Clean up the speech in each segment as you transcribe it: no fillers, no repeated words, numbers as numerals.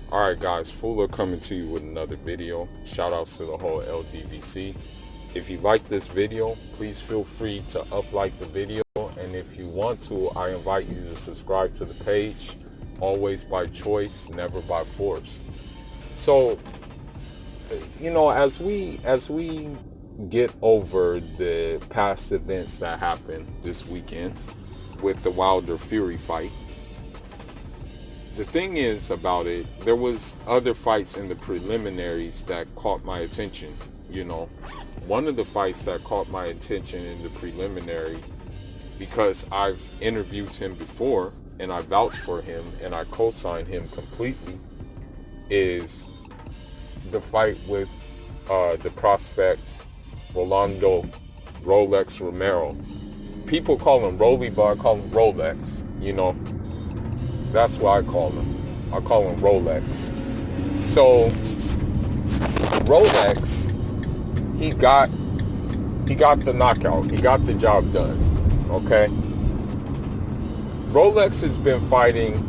Alright guys, Fuller coming to you with another video. Shout outs to the whole LDVC. If you like this video, please feel free to like the video, and if you want to, I invite you to subscribe to the page. Always by choice, never by force. So, as we get over the past events that happened this weekend with the Wilder Fury fight, the thing is about it, there was other fights in the preliminaries that caught my attention. One of the fights that caught my attention in the preliminary, because I've interviewed him before and I vouched for him and I co-signed him completely, is the fight with the prospect Rolando Rolex Romero. People call him Rolly, but I call him Rolex. That's what I call him. I call him Rolex. So Rolex, he got the knockout. He got the job done. Okay. Rolex has been fighting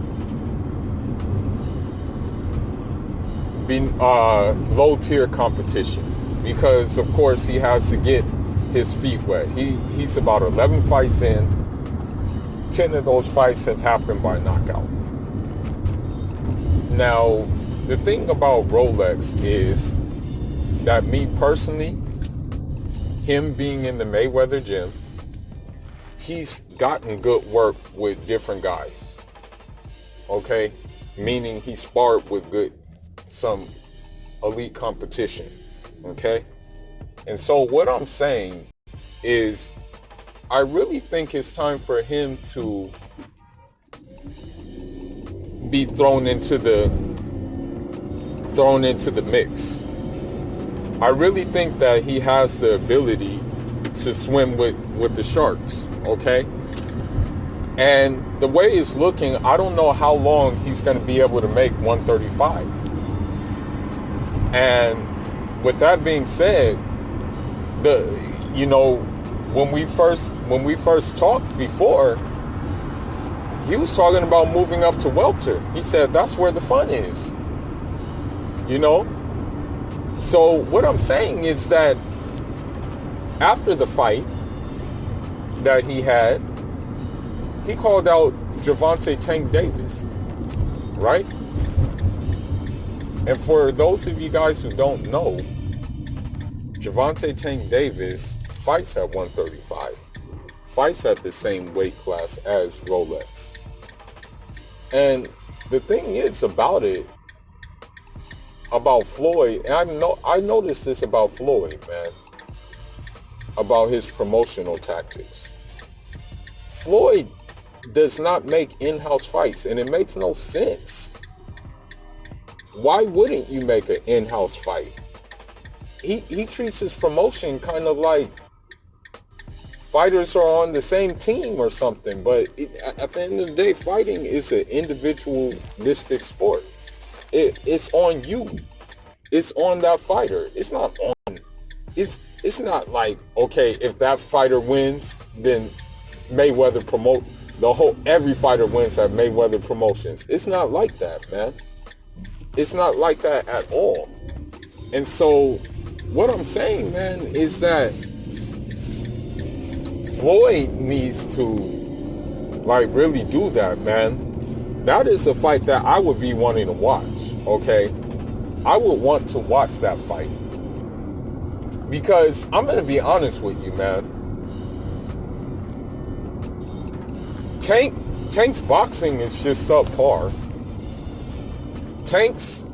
low tier competition because, of course, he has to get his feet wet. He's about 11 fights in. 10 of those fights have happened by knockout. Now, the thing about Rolex is that, me personally, him being in the Mayweather gym, he's gotten good work with different guys. Okay? Meaning he sparred with some elite competition. Okay? And so what I'm saying is, I really think it's time for him to be thrown into the mix. I really think that he has the ability to swim with the sharks, okay? And the way it's looking, I don't know how long he's going to be able to make 135. And with that being said, when we first talked before, he was talking about moving up to welter. He said that's where the fun is. So what I'm saying is that after the fight that he had, he called out Gervonta Tank Davis, right? And for those of you guys who don't know, Gervonta Tank Davis fights at 135, fights at the same weight class as Rolex. And the thing is about Floyd, and I noticed this about Floyd, man, about his promotional tactics. Floyd does not make in-house fights, and it makes no sense. Why wouldn't you make an in-house fight? He treats his promotion kind of like fighters are on the same team or something, but at the end of the day, fighting is an individualistic sport. It's on you. It's on that fighter. It's not on. It's not like, okay, if that fighter wins, then Mayweather promote every fighter wins at Mayweather Promotions. It's not like that, man. It's not like that at all. And so what I'm saying, man, is that Floyd needs to really do that, man. That is a fight that I would be wanting to watch, okay? I would want to watch that fight. Because I'm going to be honest with you, man. Tank's boxing is just subpar. Tank's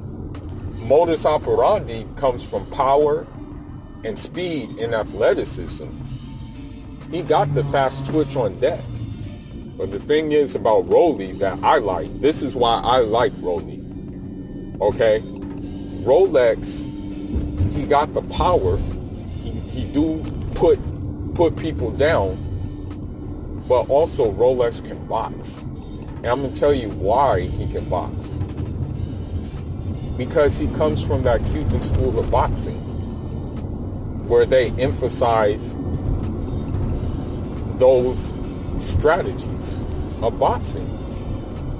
modus operandi comes from power and speed and athleticism. He got the fast twitch on deck. But the thing is about Rolly that I like, this is why I like Rolly. Okay? Rolex, he got the power. He do put people down. But also Rolex can box. And I'm going to tell you why he can box. Because he comes from that Cuban school of boxing, where they emphasize those strategies of boxing.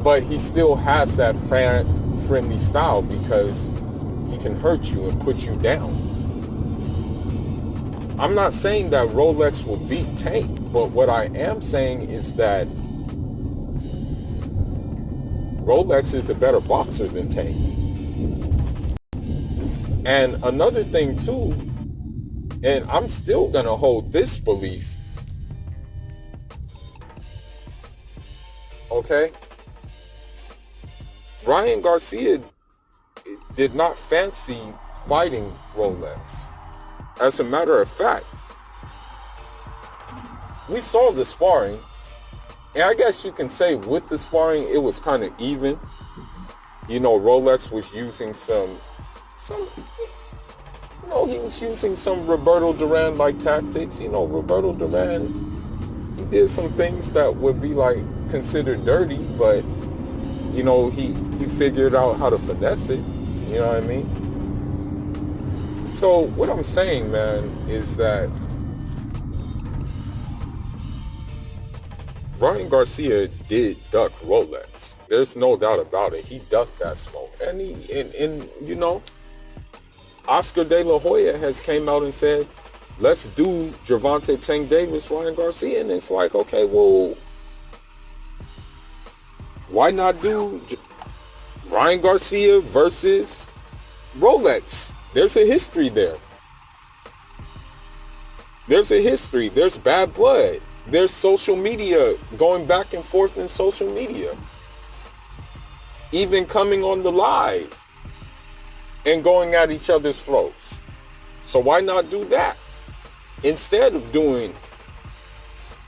But he still has that unfriendly style because he can hurt you and put you down. I'm not saying that Rolex will beat Tank, but what I am saying is that Rolex is a better boxer than Tank. And another thing too, and I'm still gonna hold this belief, okay? Ryan Garcia did not fancy fighting Rolex. As a matter of fact, we saw the sparring, and I guess you can say with the sparring, it was kind of even. You know, Rolex was using some, he was using some Roberto Duran-like tactics. You know, Roberto Duran, he did some things that would be like considered dirty, but you know, he figured out how to finesse it. You know what I mean? So what I'm saying, man, is that Ryan Garcia did duck Rolex. There's no doubt about it. He ducked that smoke. And you know, Oscar De La Hoya has came out and said, let's do Gervonta Tank Davis, Ryan Garcia. And it's like, okay, well, why not do Ryan Garcia versus Rolex? There's a history there. There's a history. There's bad blood. There's social media, going back and forth in social media. Even coming on the live and going at each other's throats. So why not do that? Instead of doing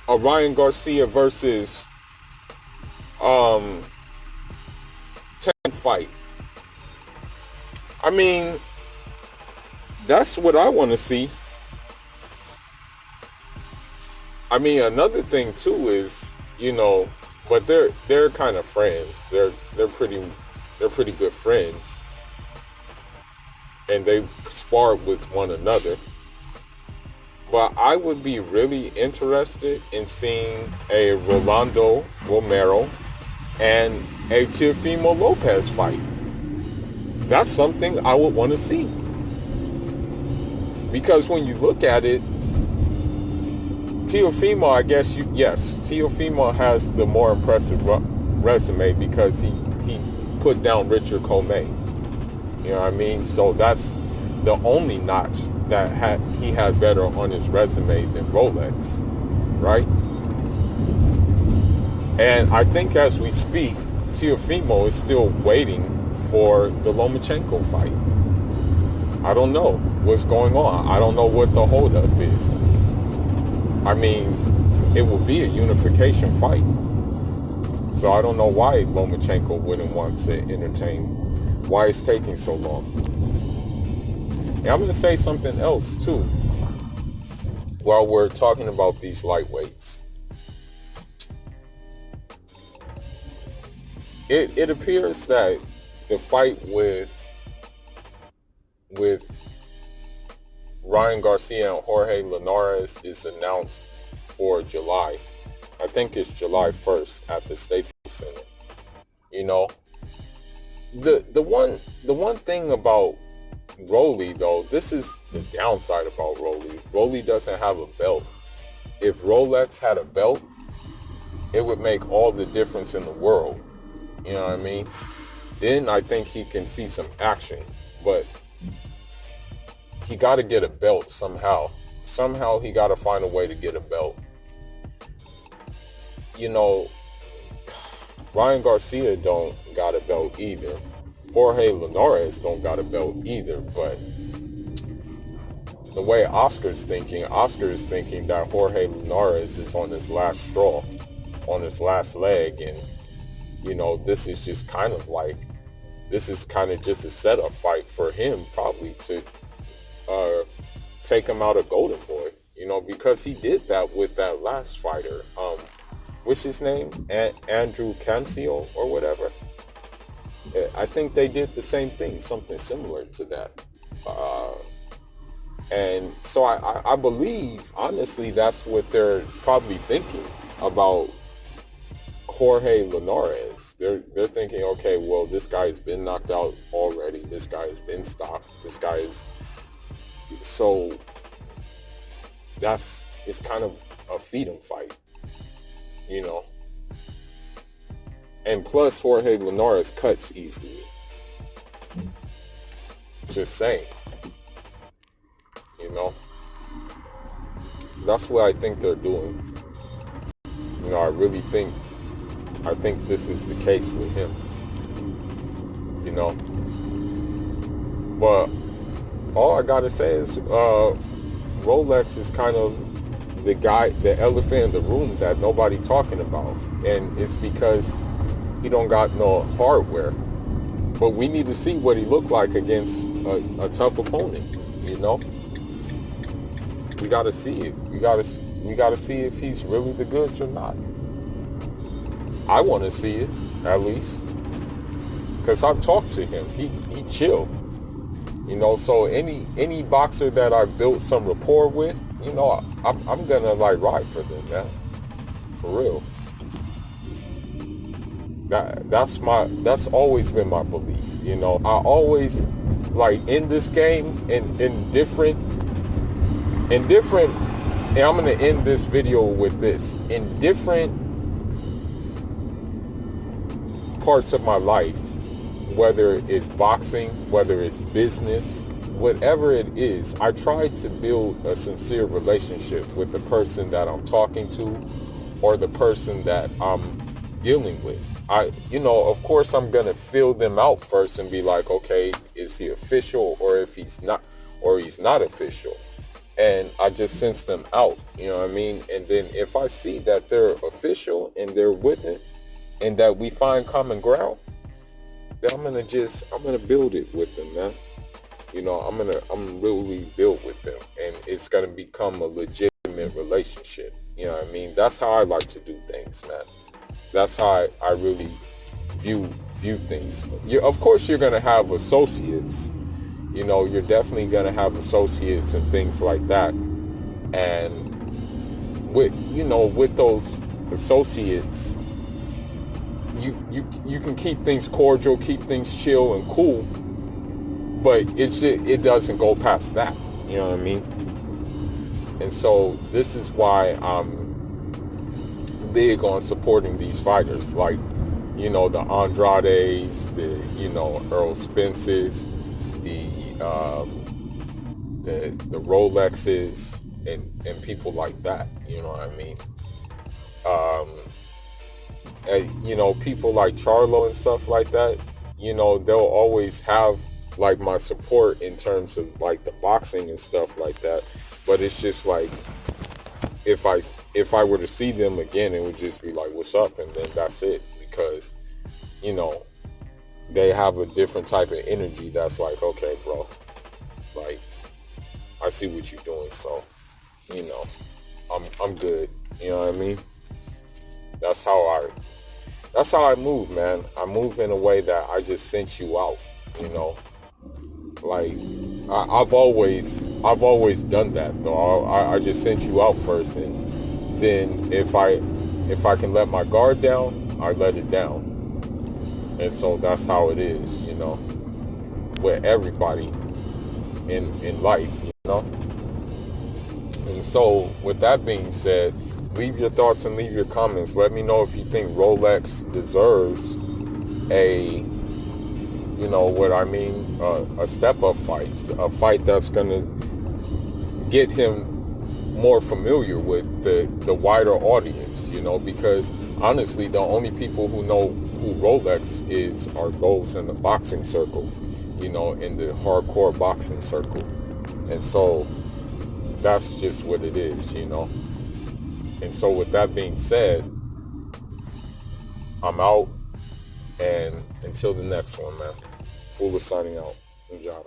a Ryan Garcia versus Tank fight. I mean, that's what I want to see. I mean, another thing too is, you know, but they're kind of friends. They're pretty good friends, and they sparred with one another. But I would be really interested in seeing a Rolando Romero and a Teofimo Lopez fight. That's something I would want to see. Because when you look at it, Teofimo, I guess Teofimo has the more impressive resume because he put down Richard Comey. You know what I mean? So that's the only notch that he has better on his resume than Rolex, right? And I think as we speak, Teofimo is still waiting for the Lomachenko fight. I don't know what's going on. I don't know what the holdup is. I mean, it will be a unification fight. So I don't know why Lomachenko wouldn't want to entertain, why it's taking so long. And I'm going to say something else too, while we're talking about these lightweights. It appears that the fight with Ryan Garcia and Jorge Linares is announced for July. I think it's July 1st at the Staples Center. You know, the one thing about Rolly, though, this is the downside about Rolly. Rolly doesn't have a belt. If Rolex had a belt, it would make all the difference in the world. You know what I mean? Then I think he can see some action. But he got to get a belt somehow. Somehow he got to find a way to get a belt. You know, Ryan Garcia don't got a belt either. Jorge Linares don't got a belt either. But the way Oscar is thinking that Jorge Linares is on his last straw, on his last leg. And, you know, this is just kind of just a setup fight for him probably to take him out of Golden Boy, you know, because he did that with that last fighter. What's his name? Andrew Cancio or whatever. I think they did the same thing, something similar to that. And so I believe, honestly, that's what they're probably thinking about Jorge Linares. They're thinking, okay, well, this guy has been knocked out already. This guy has been stopped. This guy is so it's kind of a feed 'em fight, you know. And plus, Jorge Linares cuts easily. Just saying, you know. That's what I think they're doing. You know, I think this is the case with him. You know. But all I gotta say is Rolex is kind of the elephant in the room that nobody talking about. And it's because he don't got no hardware. But we need to see what he looked like against a tough opponent, you know? We gotta see it. We gotta see if he's really the goods or not. I wanna see it, at least. Cause I've talked to him. He chill. You know, so any boxer that I built some rapport with, you know, I'm gonna like ride for them, man. For real. That's always been my belief. You know, I always like in this game in different and I'm gonna end this video with this. In different parts of my life, whether it's boxing, whether it's business, whatever it is, I try to build a sincere relationship with the person that I'm talking to or the person that I'm dealing with. You know, of course I'm gonna feel them out first and be like, okay, is he official, or if he's not, or he's not official, and I just sense them out, you know what I mean? And then if I see that they're official and they're with it and that we find common ground, then I'm gonna build it with them, man. You know, I'm really build with them, and it's gonna become a legitimate relationship. You know what I mean? That's how I like to do things, man. That's how I really view things. Of course, you're gonna have associates. You know, you're definitely gonna have associates and things like that. And with those associates, you can keep things cordial, keep things chill and cool, but it doesn't go past that. You know what I mean? And so this is why I'm big on supporting these fighters, like, you know, the Andrades, the, you know, Earl Spences, the Rolexes, and people like that. You know what I mean? And, you know, people like Charlo and stuff like that. You know, they'll always have like my support in terms of like the boxing and stuff like that. But it's just like, if I were to see them again, it would just be like, what's up? And then that's it. Because, you know, they have a different type of energy that's like, okay, bro, like, I see what you're doing. So, you know, I'm good. You know what I mean? That's how I move, man. I move in a way that I just sent you out, you know. Like, I've always done that, though. I just sent you out first, and then if I can let my guard down, I let it down. And so that's how it is, you know, with everybody in life, you know. And so with that being said, leave your thoughts and leave your comments. Let me know if you think Rolex deserves a, you know what I mean, a step-up fight, a fight that's going to get him more familiar with the wider audience, you know, because honestly, the only people who know who Rolex is are those in the boxing circle, you know, in the hardcore boxing circle. And so that's just what it is, you know. And so with that being said, I'm out, and until the next one, man. Fula signing out. Njada.